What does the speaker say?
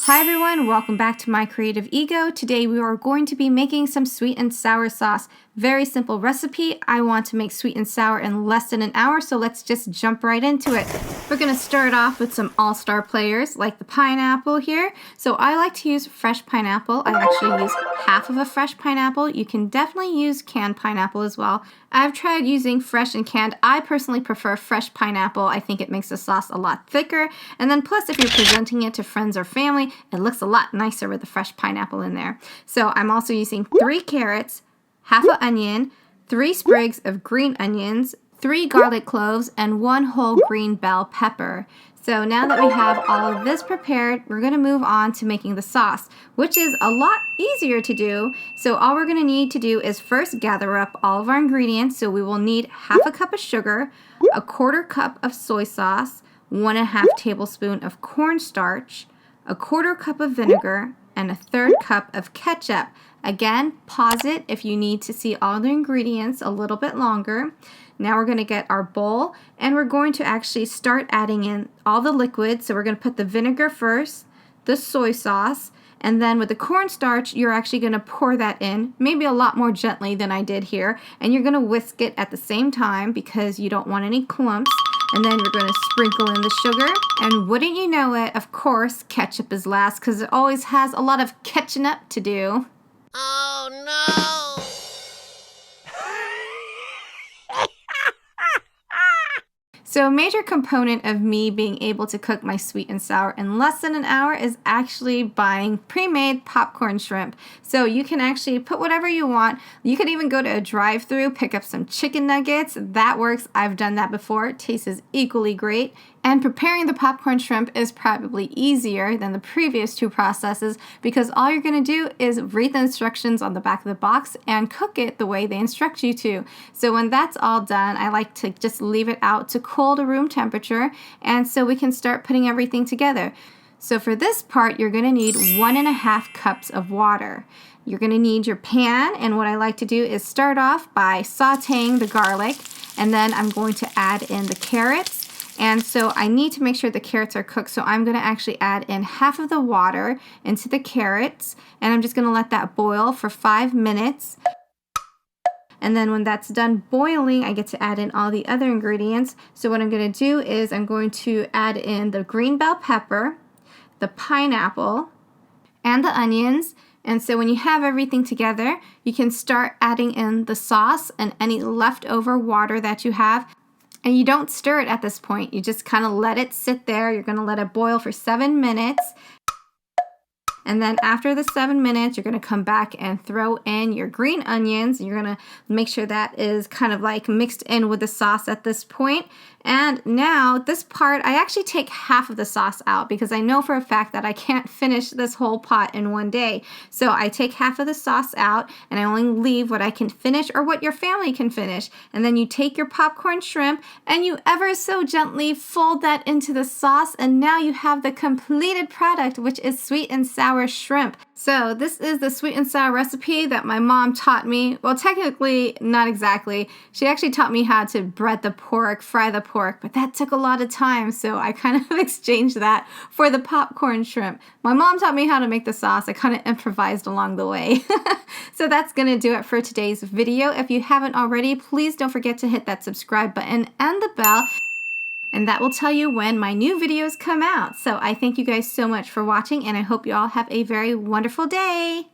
Hi everyone, welcome back to My Creative Ego. Today we are going to be making some sweet and sour sauce. Very simple recipe. I want to make sweet and sour in less than an hour, so let's just jump right into it. We're going to start off with some all-star players like the pineapple here. So I like to use fresh pineapple. I actually use half of a fresh pineapple. You can definitely use canned pineapple as well. I've tried using fresh and canned. I personally prefer fresh pineapple. I think it makes the sauce a lot thicker. And then plus if you're presenting it to friends or family, it looks a lot nicer with the fresh pineapple in there. So I'm also using 3 carrots, half an onion, 3 sprigs of green onions, 3 garlic cloves, and 1 whole green bell pepper. So now that we have all of this prepared, we're going to move on to making the sauce, which is a lot easier to do. So all we're going to need to do is first gather up all of our ingredients. So we will need half a cup of sugar, a 1/4 cup of soy sauce, 1½ tablespoon of cornstarch, a 1/4 cup of vinegar, and a 1/3 cup of ketchup. Again, pause it if you need to see all the ingredients a little bit longer. Now we're going to get our bowl and we're going to actually start adding in all the liquids. So we're going to put the vinegar first, the soy sauce, and then with the cornstarch, you're actually going to pour that in, maybe a lot more gently than I did here. And you're going to whisk it at the same time because you don't want any clumps. And then you're going to sprinkle in the sugar. And wouldn't you know it, of course, ketchup is last because it always has a lot of catching up to do. Oh no! So a major component of me being able to cook my sweet and sour in less than an hour is actually buying pre-made popcorn shrimp. So you can actually put whatever you want. You could even go to a drive-thru, pick up some chicken nuggets. That works. I've done that before. It tastes equally great. And preparing the popcorn shrimp is probably easier than the previous 2 processes because all you're going to do is read the instructions on the back of the box and cook it the way they instruct you to. So when that's all done, I like to just leave it out to cool to room temperature, and so we can start putting everything together. So for this part, you're going to need 1½ cups of water. You're going to need your pan, and what I like to do is start off by sauteing the garlic, and then I'm going to add in the carrots. And so I need to make sure the carrots are cooked, so I'm going to actually add in half of the water into the carrots, and I'm just going to let that boil for 5 minutes. And then when that's done boiling, I get to add in all the other ingredients. So what I'm going to do is I'm going to add in the green bell pepper, the pineapple, and the onions. And so when you have everything together, you can start adding in the sauce and any leftover water that you have. And you don't stir it at this point. You just kind of let it sit there. You're going to let it boil for 7 minutes. And then after the 7 minutes, you're going to come back and throw in your green onions. You're going to make sure that is kind of like mixed in with the sauce at this point. And now this part, I actually take half of the sauce out because I know for a fact that I can't finish this whole pot in one day. So I take half of the sauce out and I only leave what I can finish or what your family can finish. And then you take your popcorn shrimp and you ever so gently fold that into the sauce, and now you have the completed product, which is sweet and sour shrimp. So this is the sweet and sour recipe that my mom taught me. Well, technically, not exactly. She actually taught me how to bread the pork, fry the pork, but that took a lot of time, so I kind of exchanged that for the popcorn shrimp. My mom taught me how to make the sauce. I kind of improvised along the way. So that's going to do it for today's video. If you haven't already, please don't forget to hit that subscribe button and the bell, and that will tell you when my new videos come out. So I thank you guys so much for watching, and I hope you all have a very wonderful day.